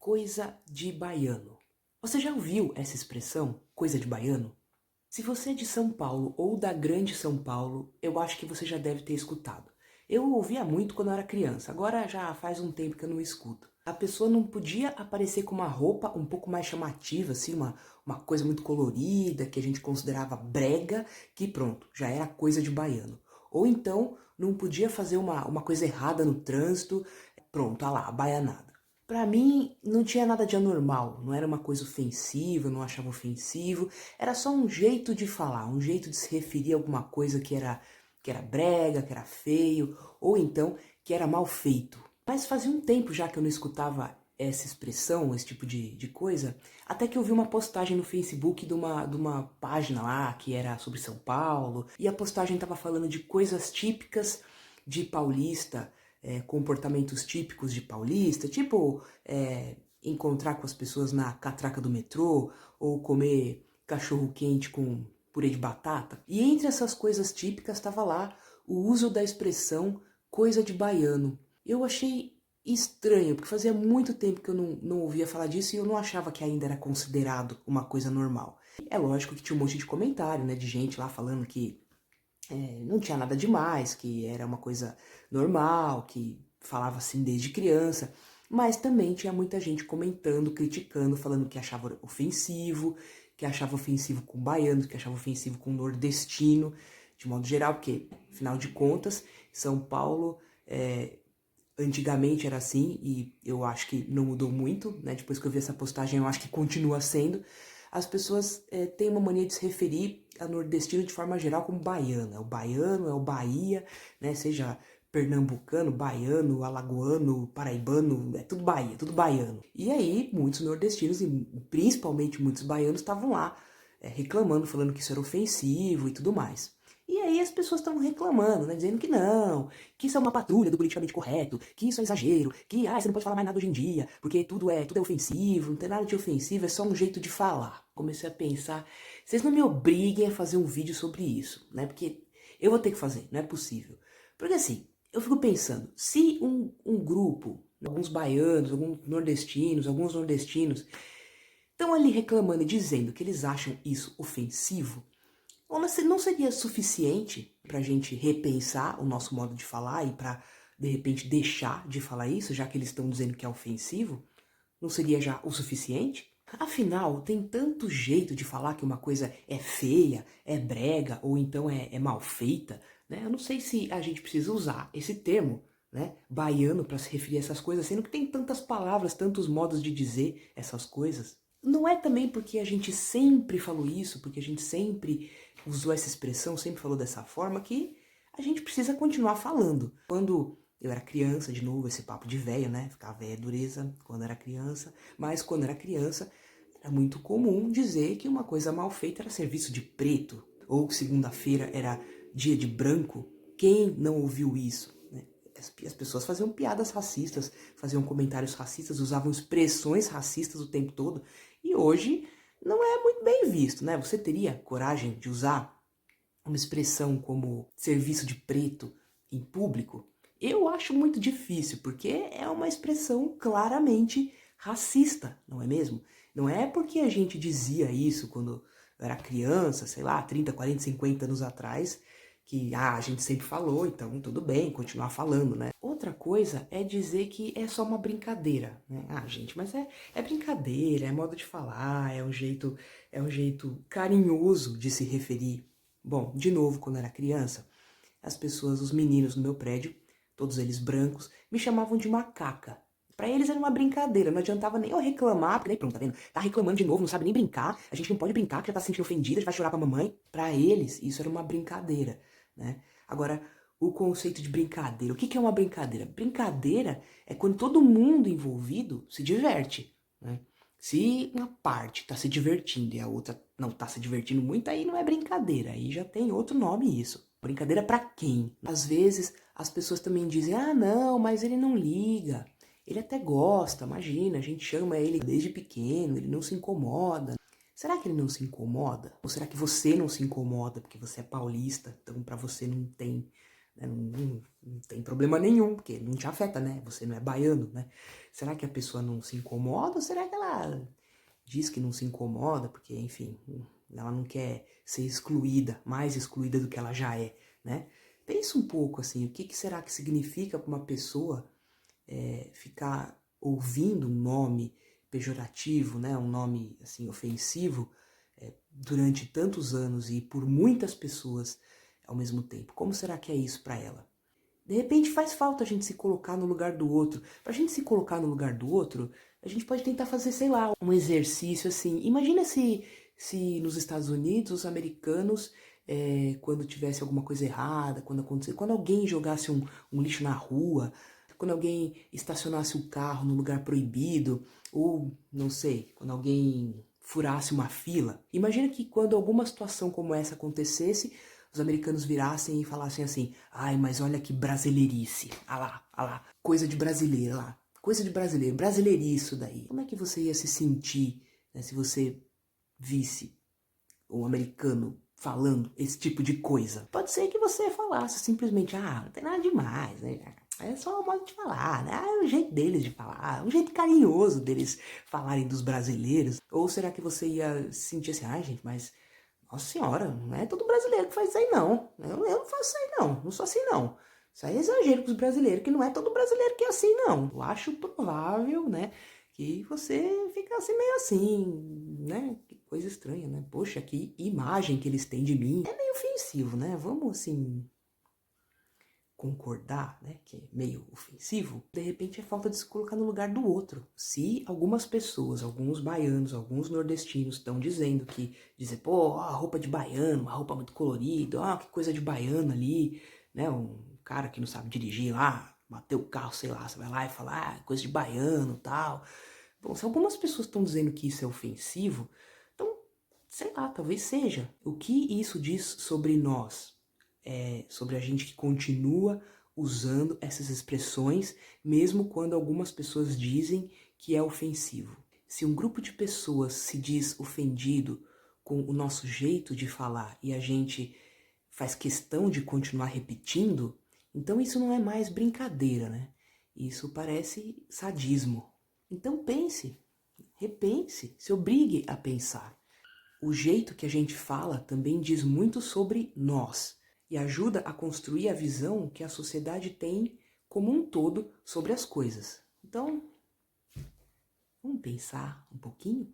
Coisa de baiano. Você já ouviu essa expressão, coisa de baiano? Se você é de São Paulo ou da Grande São Paulo, eu acho que você já deve ter escutado. Eu ouvia muito quando eu era criança, agora já faz um tempo que eu não escuto. A pessoa não podia aparecer com uma roupa um pouco mais chamativa, assim, uma coisa muito colorida, que a gente considerava brega, que pronto, já era coisa de baiano. Ou então, não podia fazer uma coisa errada no trânsito, pronto, lá, baianada. Pra mim, não tinha nada de anormal, não era uma coisa ofensiva, eu não achava ofensivo, era só um jeito de falar, um jeito de se referir a alguma coisa que era brega, que era feio, ou então que era mal feito. Mas fazia um tempo já que eu não escutava essa expressão, esse tipo de coisa, até que eu vi uma postagem no Facebook de uma página lá que era sobre São Paulo, e a postagem estava falando de coisas típicas de paulista, comportamentos típicos de paulista, tipo encontrar com as pessoas na catraca do metrô, ou comer cachorro quente com purê de batata. E entre essas coisas típicas estava lá o uso da expressão coisa de baiano. Eu achei estranho, porque fazia muito tempo que eu não ouvia falar disso e eu não achava que ainda era considerado uma coisa normal. É lógico que tinha um monte de comentário, né, de gente lá falando que não tinha nada demais, que era uma coisa normal, que falava assim desde criança, mas também tinha muita gente comentando, criticando, falando que achava ofensivo com baiano, que achava ofensivo com nordestino, de modo geral, porque, afinal de contas, São Paulo antigamente era assim, e eu acho que não mudou muito, né? Depois que eu vi essa postagem, eu acho que continua sendo. As pessoas têm uma mania de se referir a nordestino de forma geral como baiano. É o baiano, é o Bahia, né? Seja pernambucano, baiano, alagoano, paraibano, é tudo Bahia, tudo baiano. E aí, muitos nordestinos, e principalmente muitos baianos, estavam lá reclamando, falando que isso era ofensivo e tudo mais. E aí as pessoas estão reclamando, né, dizendo que não, que isso é uma patrulha do politicamente correto, que isso é exagero, que você não pode falar mais nada hoje em dia, porque tudo é ofensivo, não tem nada de ofensivo, é só um jeito de falar. Comecei a pensar, vocês não me obriguem a fazer um vídeo sobre isso, né, porque eu vou ter que fazer, não é possível. Porque assim, eu fico pensando, se um grupo, alguns baianos, alguns nordestinos, estão ali reclamando e dizendo que eles acham isso ofensivo, ou não seria suficiente para a gente repensar o nosso modo de falar e para, de repente, deixar de falar isso, já que eles estão dizendo que é ofensivo? Não seria já o suficiente? Afinal, tem tanto jeito de falar que uma coisa é feia, é brega ou então é mal feita, né? Eu não sei se a gente precisa usar esse termo, né, baiano, para se referir a essas coisas, sendo que tem tantas palavras, tantos modos de dizer essas coisas. Não é também porque a gente sempre falou isso, porque a gente sempre usou essa expressão, sempre falou dessa forma, que a gente precisa continuar falando. Quando eu era criança, de novo, esse papo de velho, né? Ficar velha é dureza quando era criança. Mas quando era criança, era muito comum dizer que uma coisa mal feita era serviço de preto. Ou que segunda-feira era dia de branco. Quem não ouviu isso? Né? As pessoas faziam piadas racistas, faziam comentários racistas, usavam expressões racistas o tempo todo. E hoje não é muito bem visto, né? Você teria coragem de usar uma expressão como serviço de preto em público? Eu acho muito difícil, porque é uma expressão claramente racista, não é mesmo? Não é porque a gente dizia isso quando eu era criança, sei lá, 30, 40, 50 anos atrás, que a gente sempre falou, então tudo bem, continuar falando, né? Outra coisa é dizer que é só uma brincadeira, né? Gente, mas é brincadeira, é modo de falar, é um jeito carinhoso de se referir. Bom, de novo, quando eu era criança, as pessoas, os meninos no meu prédio, todos eles brancos, me chamavam de macaca. Pra eles era uma brincadeira, não adiantava nem eu reclamar, porque daí pronto, tá vendo? Tá reclamando de novo, não sabe nem brincar, a gente não pode brincar, que já tá se sentindo ofendida, já vai chorar pra mamãe. Pra eles, isso era uma brincadeira, né? Agora, o conceito de brincadeira, o que é uma brincadeira? Brincadeira é quando todo mundo envolvido se diverte, né? Se uma parte tá se divertindo e a outra não tá se divertindo muito, aí não é brincadeira, aí já tem outro nome isso. Brincadeira pra quem? Às vezes as pessoas também dizem, não, mas ele não liga. Ele até gosta, imagina, a gente chama ele desde pequeno, ele não se incomoda. Será que ele não se incomoda? Ou será que você não se incomoda porque você é paulista, então pra você não tem né? Não tem problema nenhum, porque não te afeta, né? Você não é baiano, né? Será que a pessoa não se incomoda ou será que ela diz que não se incomoda porque, enfim, ela não quer ser excluída, mais excluída do que ela já é, né? Pensa um pouco assim, o que será que significa para uma pessoa ficar ouvindo um nome pejorativo, né? Um nome assim ofensivo durante tantos anos e por muitas pessoas ao mesmo tempo. Como será que é isso para ela? De repente faz falta a gente se colocar no lugar do outro. Pra gente se colocar no lugar do outro, a gente pode tentar fazer, sei lá, um exercício assim. Imagina se nos Estados Unidos, os americanos, quando tivesse alguma coisa errada, quando alguém jogasse um lixo na rua, quando alguém estacionasse o carro no lugar proibido, ou, não sei, quando alguém furasse uma fila. Imagina que quando alguma situação como essa acontecesse, os americanos virassem e falassem assim: ai, mas olha que brasileirice, ah lá, coisa de brasileiro, lá, coisa de brasileiro, brasileiriço daí. Como é que você ia se sentir, né, se você visse um americano falando esse tipo de coisa? Pode ser que você falasse simplesmente: ah, não tem nada demais, né? É só um modo de falar, né? É o jeito deles de falar, um jeito carinhoso deles falarem dos brasileiros. Ou será que você ia sentir assim: ai, gente, mas nossa senhora, não é todo brasileiro que faz isso aí não. Eu não faço isso aí não sou assim não. Isso aí é exagero com os brasileiros, que não é todo brasileiro que é assim não. Eu acho provável, né, que você fica assim meio assim, né, que coisa estranha, né. Poxa, que imagem que eles têm de mim. É meio ofensivo, né, vamos assim concordar, né, que é meio ofensivo, de repente é falta de se colocar no lugar do outro. Se algumas pessoas, alguns baianos, alguns nordestinos estão dizendo que, pô, a roupa de baiano, uma roupa muito colorida, ó, que coisa de baiano ali, né, um cara que não sabe dirigir lá, bateu o carro, sei lá, você vai lá e fala, ah, coisa de baiano, tal. Bom, se algumas pessoas estão dizendo que isso é ofensivo, então, sei lá, talvez seja. O que isso diz sobre nós? Sobre a gente que continua usando essas expressões, mesmo quando algumas pessoas dizem que é ofensivo. Se um grupo de pessoas se diz ofendido com o nosso jeito de falar e a gente faz questão de continuar repetindo, então isso não é mais brincadeira, né? Isso parece sadismo. Então pense, repense, se obrigue a pensar. O jeito que a gente fala também diz muito sobre nós e ajuda a construir a visão que a sociedade tem como um todo sobre as coisas. Então, vamos pensar um pouquinho?